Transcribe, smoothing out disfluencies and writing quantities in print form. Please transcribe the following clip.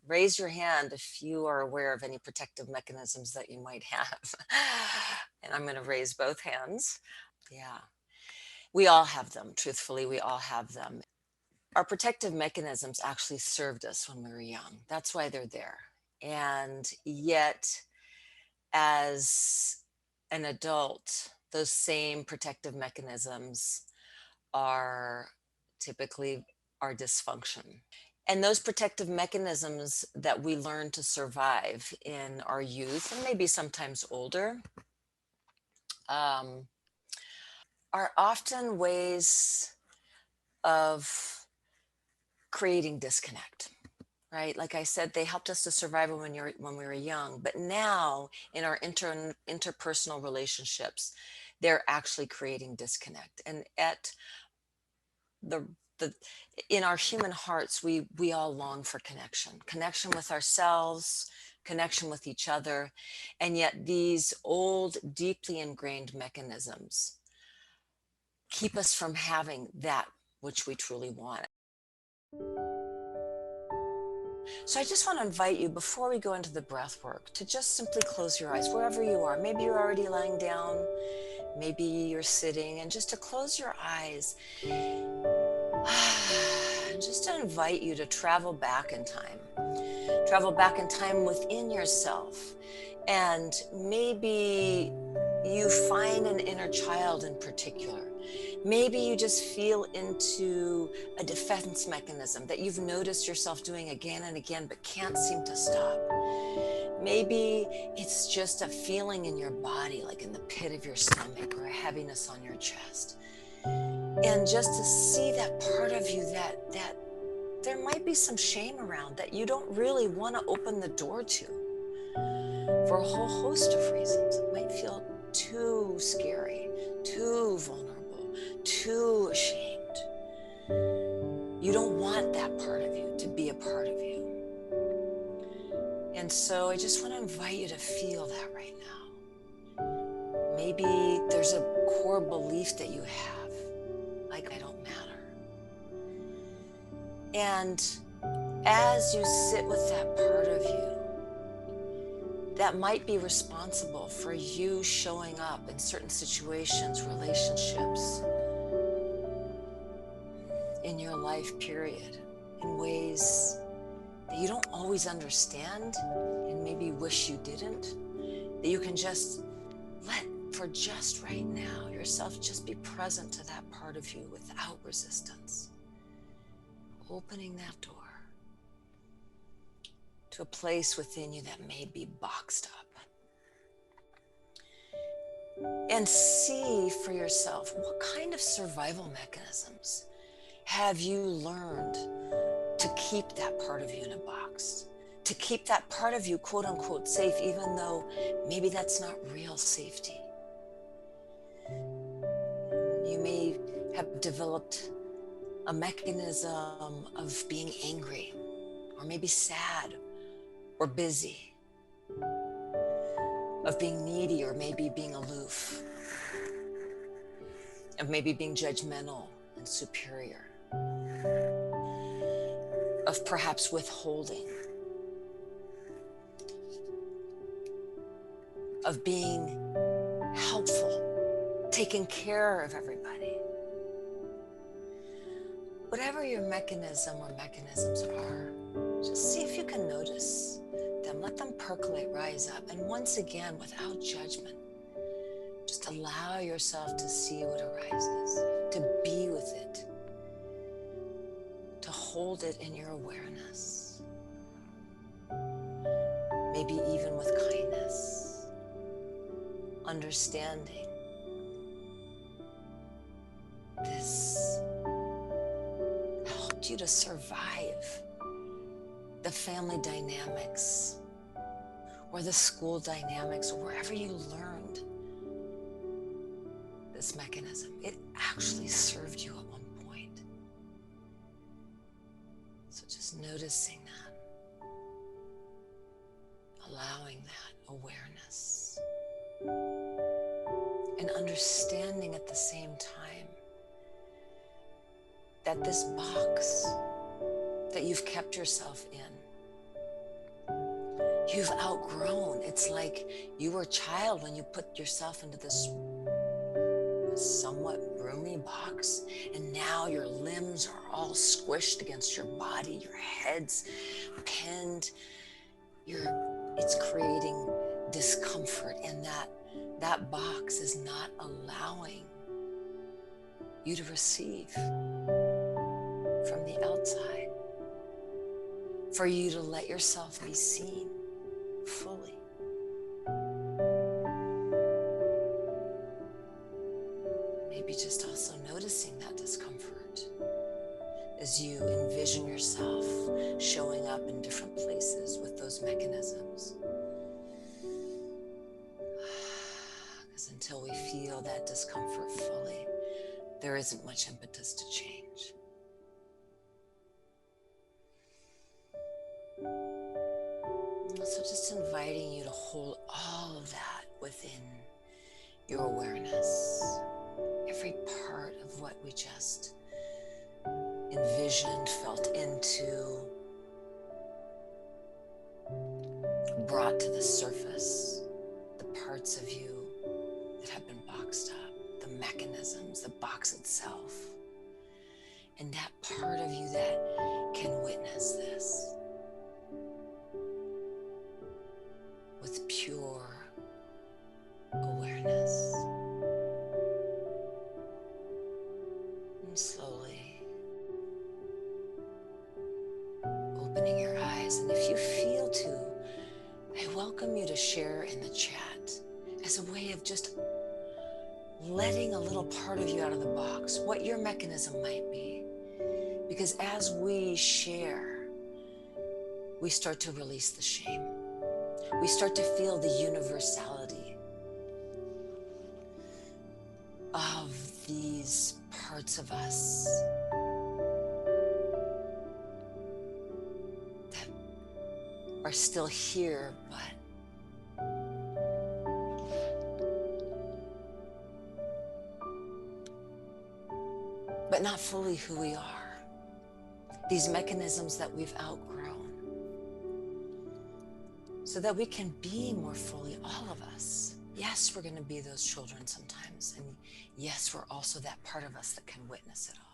Raise your hand if you are aware of any protective mechanisms that you might have. And I'm going to raise both hands. Yeah. We all have them. Truthfully, we all have them. Our protective mechanisms actually served us when we were young. That's why they're there. And yet, as an adult, those same protective mechanisms are typically our dysfunction. And those protective mechanisms that we learn to survive in our youth and maybe sometimes older um, are often ways of creating disconnect, right? Like I said, they helped us to survive when we were young, but now in our interpersonal relationships, they're actually creating disconnect. And at the the in our human hearts, we all long for connection with ourselves, connection with each other, and yet these old, deeply ingrained mechanisms keep us from having that which we truly want. So I just want to invite you, before we go into the breath work, to just simply close your eyes wherever you are. Maybe you're already lying down, maybe you're sitting, and just to close your eyes. Just to invite you to travel back in time. Travel back in time within yourself. And maybe you find an inner child in particular. Maybe you just feel into a defense mechanism that you've noticed yourself doing again and again, but can't seem to stop. Maybe it's just a feeling in your body, like in the pit of your stomach, or a heaviness on your chest. And just to see that part of you that there might be some shame around, that you don't really want to open the door to, for a whole host of reasons. It might feel too scary, too vulnerable, too ashamed. You don't want that part of you to be a part of you. And so I just want to invite you to feel that right now. Maybe there's a core belief that you have, like, I don't matter. And as you sit with that part of you, that might be responsible for you showing up in certain situations, relationships, in your life period, in ways that you don't always understand and maybe wish you didn't, that you can just let, for just right now, yourself just be present to that part of you without resistance. Opening that door to a place within you that may be boxed up. And see for yourself, what kind of survival mechanisms have you learned to keep that part of you in a box? To keep that part of you, quote unquote, safe, even though maybe that's not real safety. You may have developed a mechanism of being angry, or maybe sad, or busy, of being needy, or maybe being aloof, of maybe being judgmental and superior, of perhaps withholding, of being helpful, taking care of everybody. Whatever your mechanism or mechanisms are, just see if you can notice them. Let them percolate, rise up. And once again, without judgment, just allow yourself to see what arises, to be with it, to hold it in your awareness, maybe even with kindness, understanding this helped you to survive the family dynamics or the school dynamics, or wherever you learned this mechanism. It actually served you at one point. So just noticing that, allowing that awareness, and understanding at the same time that this box that you've kept yourself in you've outgrown. It's like you were a child when you put yourself into this somewhat roomy box, and now your limbs are all squished against your body, your head's pinned, it's creating discomfort, and that box is not allowing you to receive from the outside, for you to let yourself be seen fully. Maybe just also noticing that discomfort as you envision yourself showing up in different places with those mechanisms. Because until we feel that discomfort fully, there isn't much impetus to change. So just inviting you to hold all of that within your awareness. Every part of what we just envisioned, felt into, brought to the surface, the parts of you that have been boxed up, the mechanisms, the box itself, and that part of you that can witness this with pure awareness. And slowly opening your eyes, and if you feel to, I welcome you to share in the chat as a way of just letting a little part of you out of the box, what your mechanism might be. Because as we share, we start to release the shame. We start to feel the universality of these parts of us that are still here, but not fully who we are. These mechanisms that we've outgrown, so that we can be more fully all of us. Yes, we're going to be those children sometimes. And yes, we're also that part of us that can witness it all.